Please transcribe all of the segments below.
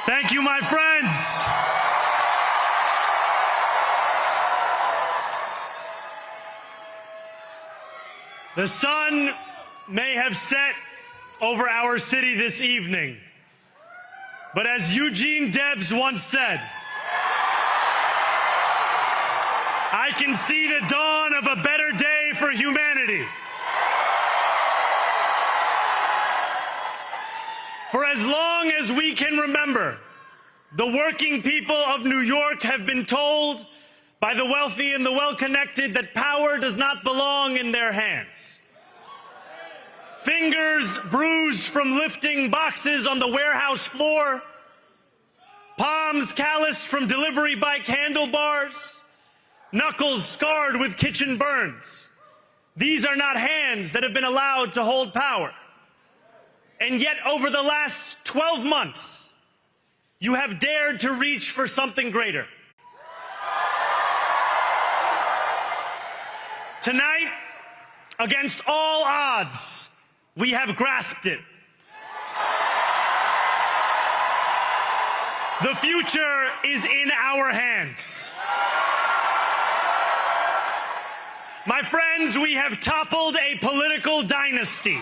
Thank you, my friends. The sun may have set over our city this evening, but as Eugene Debs once said, I can see the dawn of a better day for humanity. For as long as we can remember, the working people of New York have been told by the wealthy and the well-connected that power does not belong in their hands. Fingers bruised from lifting boxes on the warehouse floor, palms calloused from delivery bike handlebars, knuckles scarred with kitchen burns. These are not hands that have been allowed to hold power. And yet, over the last 12 months, you have dared to reach for something greater. Tonight, against all odds, we have grasped it. The future is in our hands. My friends, we have toppled a political dynasty.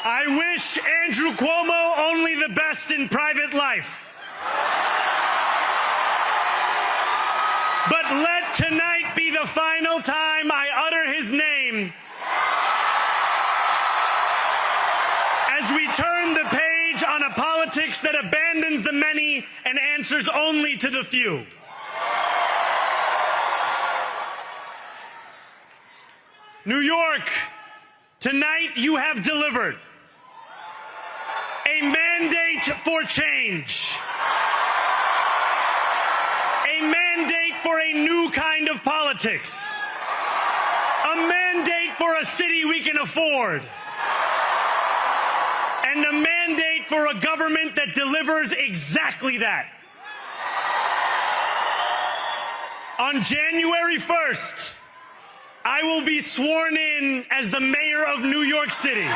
I wish Andrew Cuomo only the best in private life. But let tonight be the final time I utter his name as we turn the page on a politics that abandons the many and answers only to the few. New York, tonight you have delivered a mandate for change, a mandate for a new kind of politics, a mandate for a city we can afford, and a mandate for a government that delivers exactly that. On January 1st, I will be sworn in as the mayor of New York City.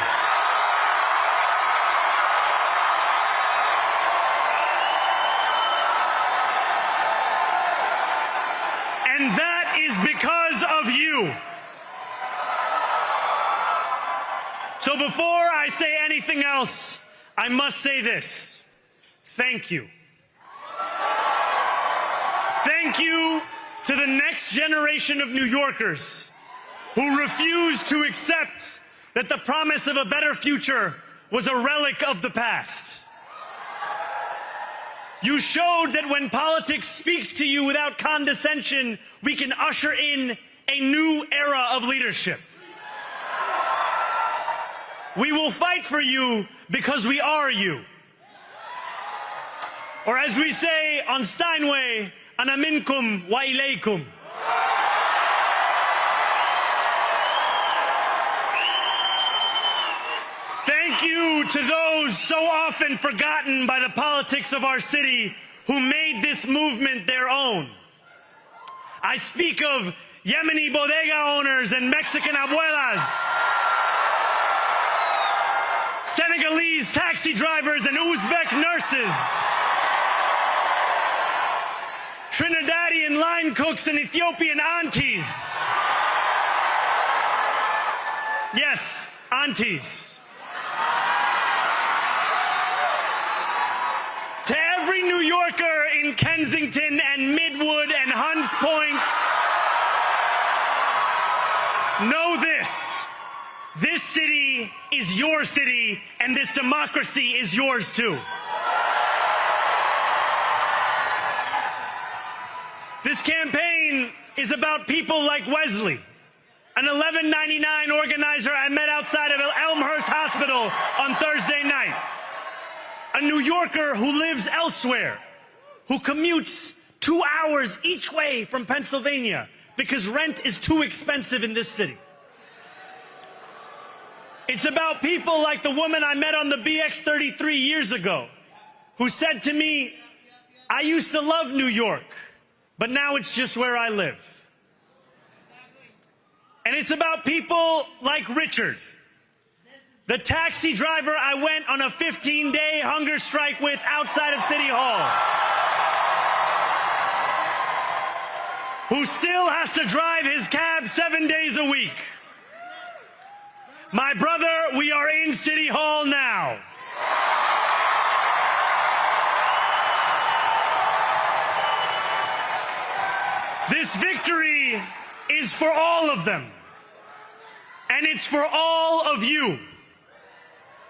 And that is because of you. So before I say anything else, I must say this. Thank you. Thank you to the next generation of New Yorkers who refused to accept that the promise of a better future was a relic of the past. You showed that when politics speaks to you without condescension, we can usher in a new era of leadership. We will fight for you because we are you. Or as we say on Steinway, ana minkum wa ilaykum. Thank you to those so often forgotten by the politics of our city who made this movement their own. I speak of Yemeni bodega owners and Mexican abuelas, Senegalese taxi drivers and Uzbek nurses, Trinidadian line cooks and Ethiopian aunties. Yes, aunties. To every New Yorker in Kensington and Midwood and Hunts Point, know this. This city is your city, and this democracy is yours too. This campaign is about people like Wesley, an 1199 organizer I met outside of Elmhurst Hospital on Thursday night. A New Yorker who lives elsewhere, who commutes 2 hours each way from Pennsylvania because rent is too expensive in this city. It's about people like the woman I met on the BX-33 years ago, who said to me, I used to love New York, but now it's just where I live. And it's about people like Richard, the taxi driver I went on a 15-day hunger strike with outside of City Hall, who still has to drive his cab 7 days a week. My brother, we are in City Hall now. This victory is for all of them, and it's for all of you.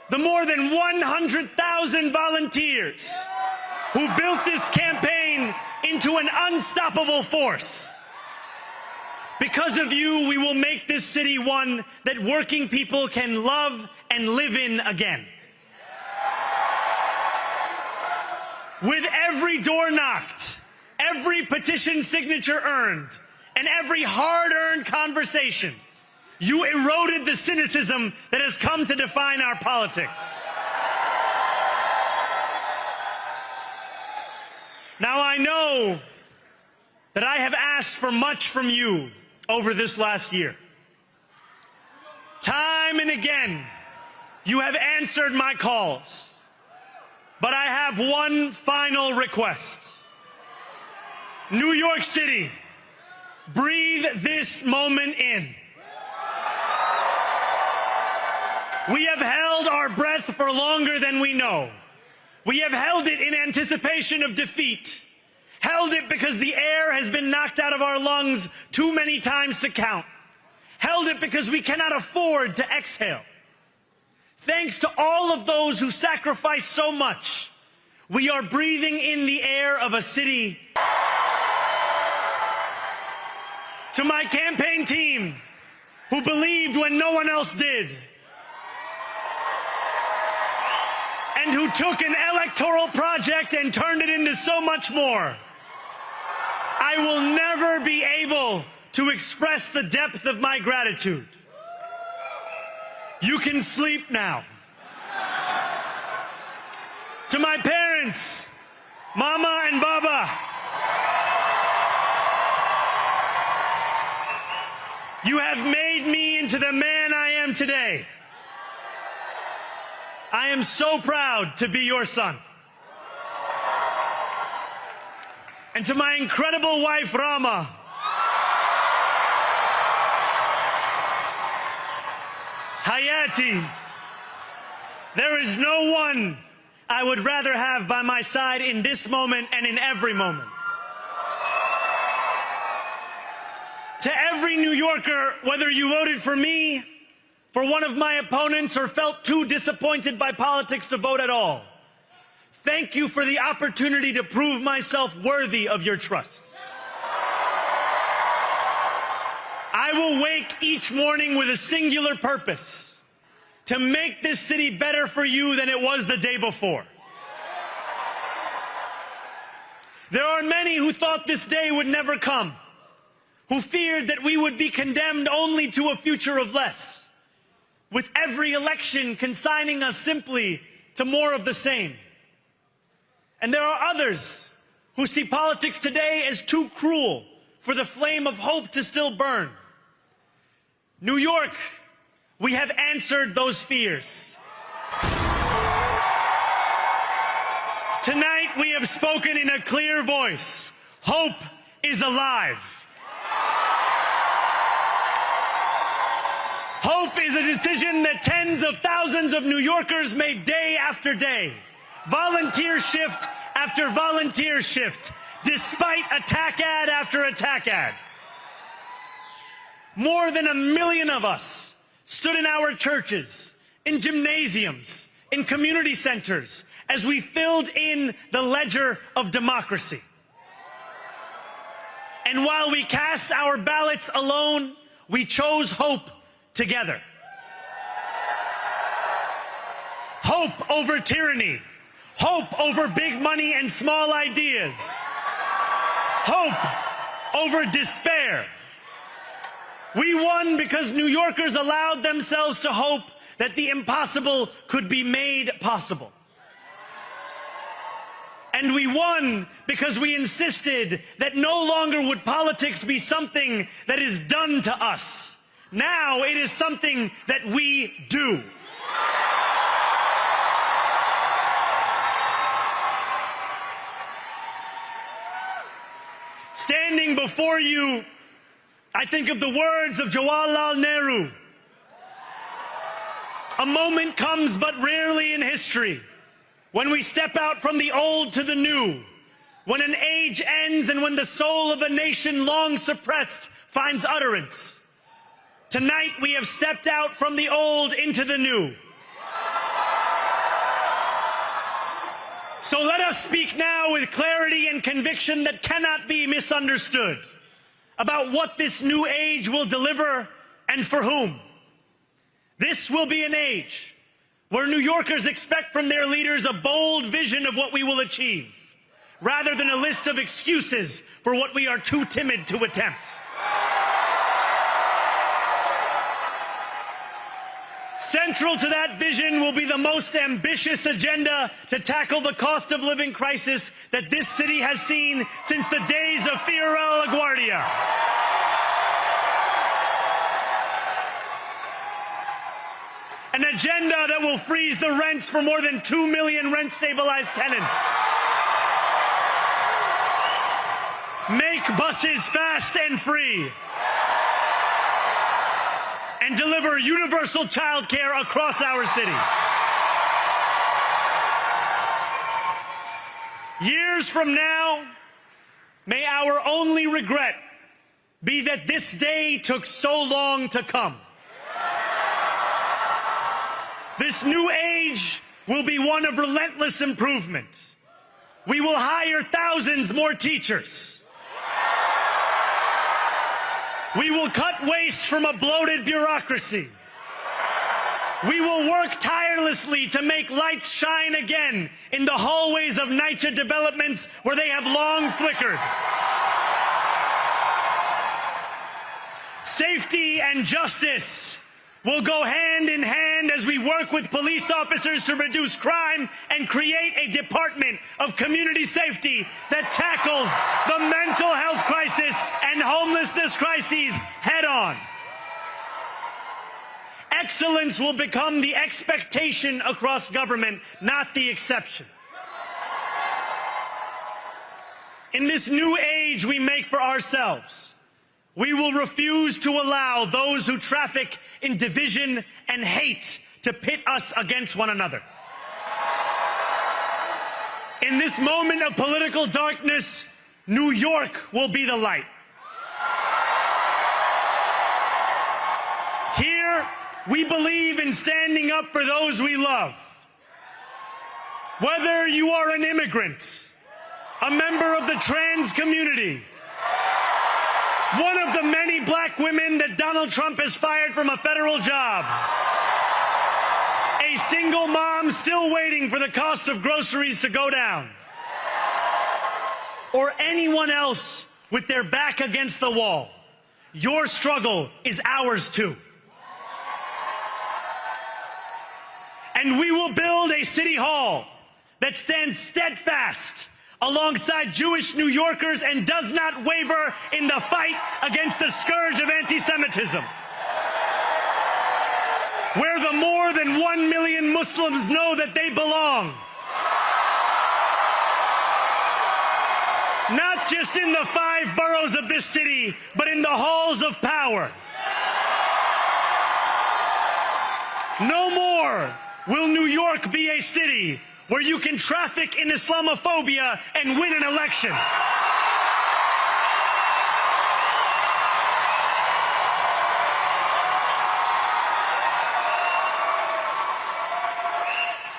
The more than 100,000 volunteers who built this campaign into an unstoppable force. Because of you, we will make this city one that working people can love and live in again. With every door knocked, every petition signature earned, and every hard-earned conversation, you eroded the cynicism that has come to define our politics. Now, I know that I have asked for much from you over this last year. Time and again, you have answered my calls. But I have one final request. New York City, breathe this moment in. We have held our breath for longer than we know. We have held it in anticipation of defeat. Held it because the air has been knocked out of our lungs too many times to count. Held it because we cannot afford to exhale. Thanks to all of those who sacrificed so much, we are breathing in the air of a city. To my campaign team, who believed when no one else did, and who took an electoral project and turned it into so much more, I will never be able to express the depth of my gratitude. You can sleep now. To my parents, Mama and Baba, you have made me into the man I am today. I am so proud to be your son. And to my incredible wife, Rama, Hayati, there is no one I would rather have by my side in this moment and in every moment. To every New Yorker, whether you voted for me, for one of my opponents, or felt too disappointed by politics to vote at all, thank you for the opportunity to prove myself worthy of your trust. I will wake each morning with a singular purpose: to make this city better for you than it was the day before. There are many who thought this day would never come, who feared that we would be condemned only to a future of less, with every election consigning us simply to more of the same. And there are others who see politics today as too cruel for the flame of hope to still burn. New York, we have answered those fears. Tonight we have spoken in a clear voice. Hope is alive. Hope is a decision that tens of thousands of New Yorkers made day after day, volunteer shift after volunteer shift, despite attack ad after attack ad. More than 1 million of us stood in our churches, in gymnasiums, in community centers, as we filled in the ledger of democracy. And while we cast our ballots alone, we chose hope together. Hope over tyranny. Hope over big money and small ideas. Hope over despair. We won because New Yorkers allowed themselves to hope that the impossible could be made possible. And we won because we insisted that no longer would politics be something that is done to us. Now it is something that we do. Standing before you, I think of the words of Jawaharlal Nehru. A moment comes but rarely in history when we step out from the old to the new, when an age ends and when the soul of a nation long suppressed finds utterance. Tonight we have stepped out from the old into the new. So let us speak now with clarity and conviction that cannot be misunderstood about what this new age will deliver and for whom. This will be an age where New Yorkers expect from their leaders a bold vision of what we will achieve, rather than a list of excuses for what we are too timid to attempt. Central to that vision will be the most ambitious agenda to tackle the cost of living crisis that this city has seen since the days of Fiorello LaGuardia. An agenda that will freeze the rents for more than 2 million rent-stabilized tenants. Make buses fast and free. And deliver universal child care across our city. Years from now, may our only regret be that this day took so long to come. This new age will be one of relentless improvement. We will hire thousands more teachers. We will cut waste from a bloated bureaucracy. We will work tirelessly to make lights shine again in the hallways of NYCHA developments where they have long flickered. Safety and justice will go hand in hand as we work with police officers to reduce crime and create a department of community safety that tackles the mental health crisis and homelessness crises head on. Excellence will become the expectation across government, not the exception. In this new age we make for ourselves, we will refuse to allow those who traffic in division and hate to pit us against one another. In this moment of political darkness, New York will be the light. Here, we believe in standing up for those we love. Whether you are an immigrant, a member of the trans community, one of the many black women that Donald Trump has fired from a federal job, a single mom still waiting for the cost of groceries to go down, or anyone else with their back against the wall, your struggle is ours too. And we will build a city hall that stands steadfast alongside Jewish New Yorkers and does not waver in the fight against the scourge of anti-Semitism. Where the more than 1 million Muslims know that they belong. Not just in the 5 boroughs of this city, but in the halls of power. No more will New York be a city where you can traffic in Islamophobia and win an election.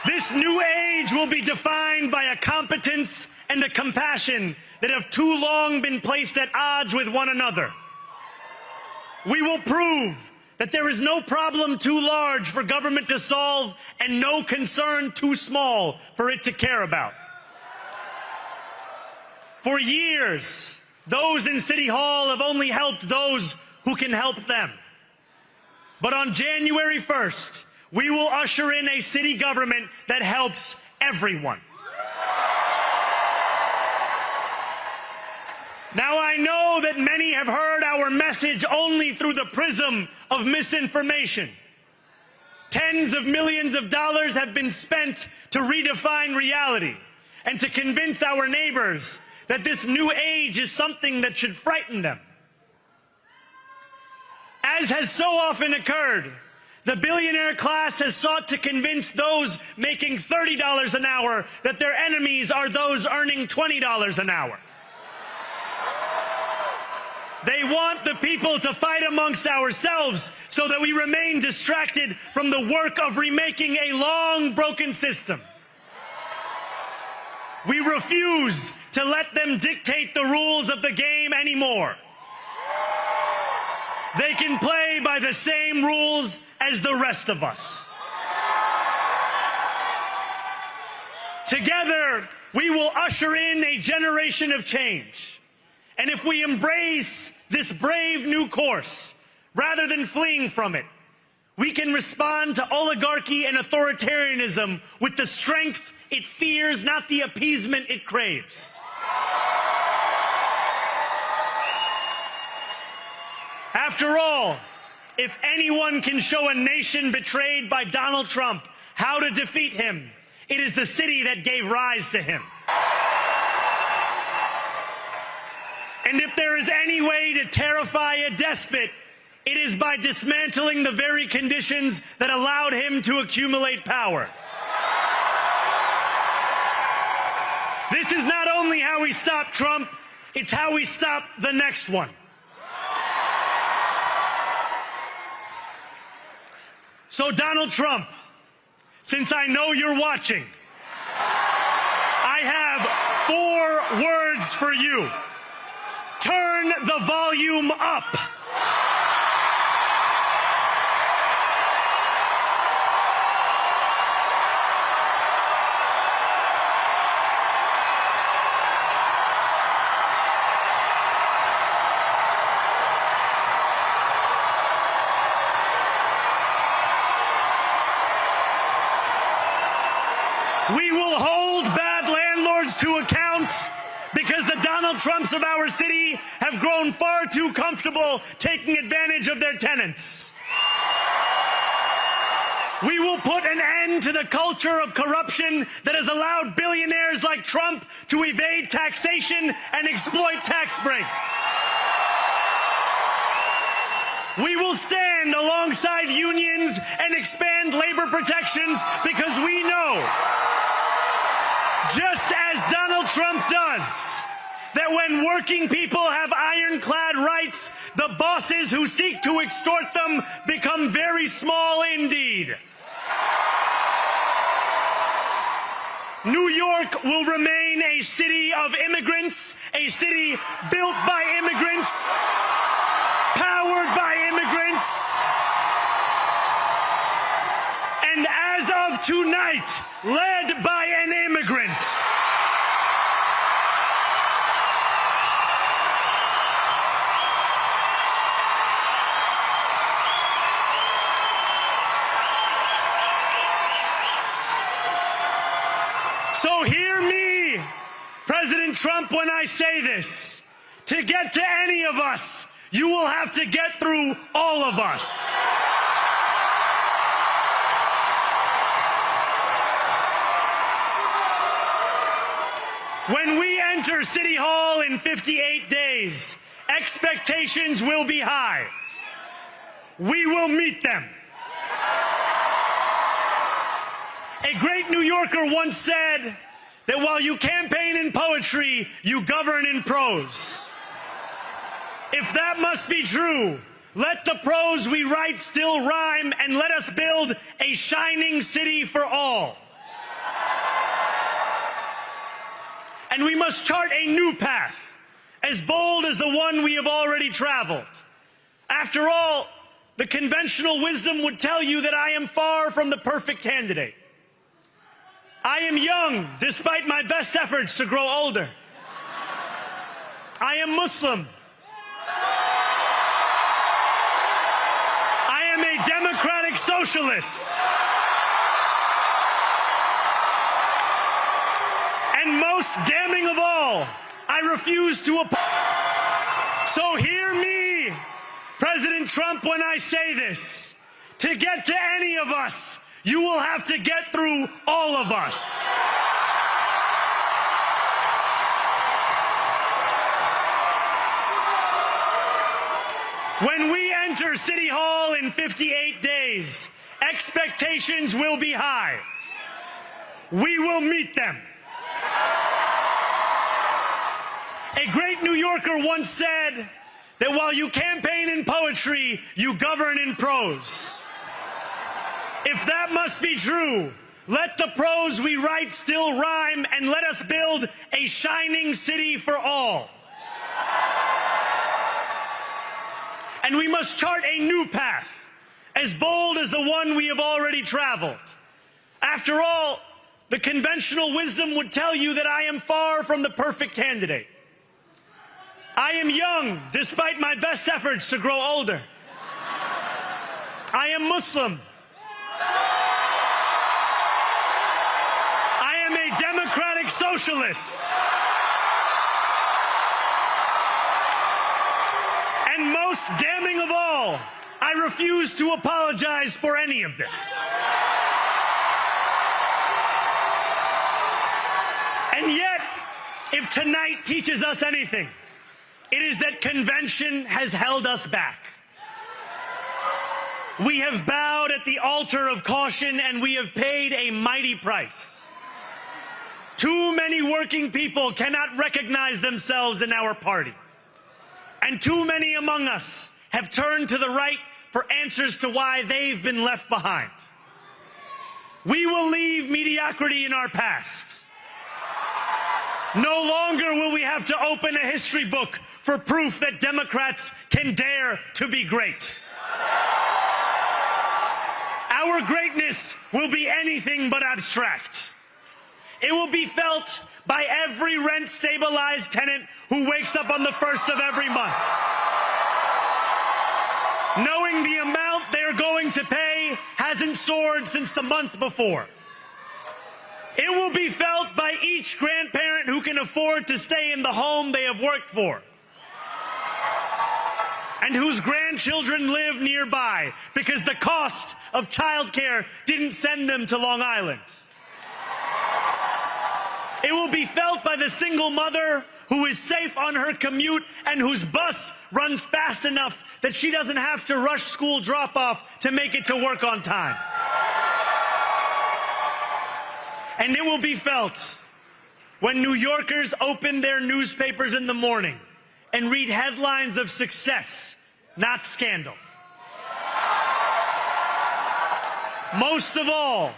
This new age will be defined by a competence and a compassion that have too long been placed at odds with one another. We will prove that there is no problem too large for government to solve and no concern too small for it to care about. For years, those in City Hall have only helped those who can help them. But on January 1st, we will usher in a city government that helps everyone. Now, I know that many have heard our message only through the prism of misinformation. Tens of millions of dollars have been spent to redefine reality and to convince our neighbors that this new age is something that should frighten them. As has so often occurred, the billionaire class has sought to convince those making $30 an hour that their enemies are those earning $20 an hour. They want the people to fight amongst ourselves so that we remain distracted from the work of remaking a long broken system. We refuse to let them dictate the rules of the game anymore. They can play by the same rules as the rest of us. Together, we will usher in a generation of change. And if we embrace this brave new course, rather than fleeing from it, we can respond to oligarchy and authoritarianism with the strength it fears, not the appeasement it craves. After all, if anyone can show a nation betrayed by Donald Trump how to defeat him, it is the city that gave rise to him. And if there is any way to terrify a despot, it is by dismantling the very conditions that allowed him to accumulate power. This is not only how we stop Trump, it's how we stop the next one. So, Donald Trump, since I know you're watching, I have 4 words for you. Turn the volume up. We will hold bad landlords to account because the Donald Trumps of our city have grown far too comfortable taking advantage of their tenants. We will put an end to the culture of corruption that has allowed billionaires like Trump to evade taxation and exploit tax breaks. We will stand alongside unions and expand labor protections because we know, just as Donald Trump does, that when working people have ironclad rights, the bosses who seek to extort them become very small indeed. New York will remain a city of immigrants, a city built by immigrants, powered by immigrants, and as of tonight, led by an immigrant. So hear me, President Trump, when I say this. To get to any of us, you will have to get through all of us. When we enter City Hall in 58 days, expectations will be high. We will meet them. A great New Yorker once said that while you campaign in poetry, you govern in prose. If that must be true, let the prose we write still rhyme, and let us build a shining city for all. And we must chart a new path, as bold as the one we have already traveled. After all, the conventional wisdom would tell you that I am far from the perfect candidate. I am young, despite my best efforts to grow older. I am Muslim. I am a democratic socialist. And most damning of all, I refuse to oppose. So hear me, President Trump, when I say this. To get to any of us, you will have to get through all of us. When we enter City Hall in 58 days, expectations will be high. We will meet them. A great New Yorker once said that while you campaign in poetry, you govern in prose. If that must be true, let the prose we write still rhyme, and let us build a shining city for all. And we must chart a new path, as bold as the one we have already traveled. After all, the conventional wisdom would tell you that I am far from the perfect candidate. I am young, despite my best efforts to grow older. I am Muslim. I am a democratic socialist. And most damning of all, I refuse to apologize for any of this. And yet, if tonight teaches us anything, it is that convention has held us back. We have bowed at the altar of caution, and we have paid a mighty price. Too many working people cannot recognize themselves in our party. And too many among us have turned to the right for answers to why they've been left behind. We will leave mediocrity in our past. No longer will we have to open a history book for proof that Democrats can dare to be great. Our greatness will be anything but abstract. It will be felt by every rent-stabilized tenant who wakes up on the first of every month, knowing the amount they're going to pay hasn't soared since the month before. It will be felt by each grandparent who can afford to stay in the home they have worked for, and whose grandchildren live nearby because the cost of childcare didn't send them to Long Island. It will be felt by the single mother who is safe on her commute and whose bus runs fast enough that she doesn't have to rush school drop-off to make it to work on time. And it will be felt when New Yorkers open their newspapers in the morning and read headlines of success, not scandal. Most of all,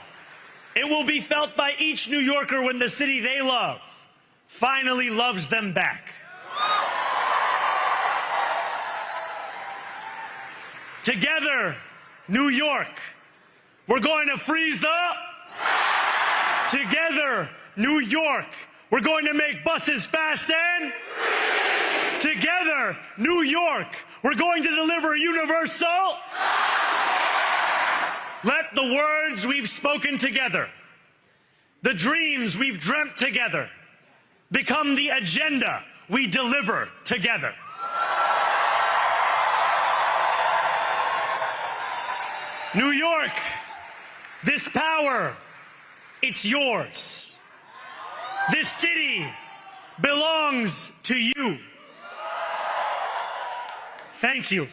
it will be felt by each New Yorker when the city they love finally loves them back. Together, New York, we're going to freeze the... Together, New York, we're going to make buses fast and... Together, New York, we're going to deliver universal... Let the words we've spoken together, the dreams we've dreamt together, become the agenda we deliver together. New York, this power, it's yours. This city belongs to you. Thank you.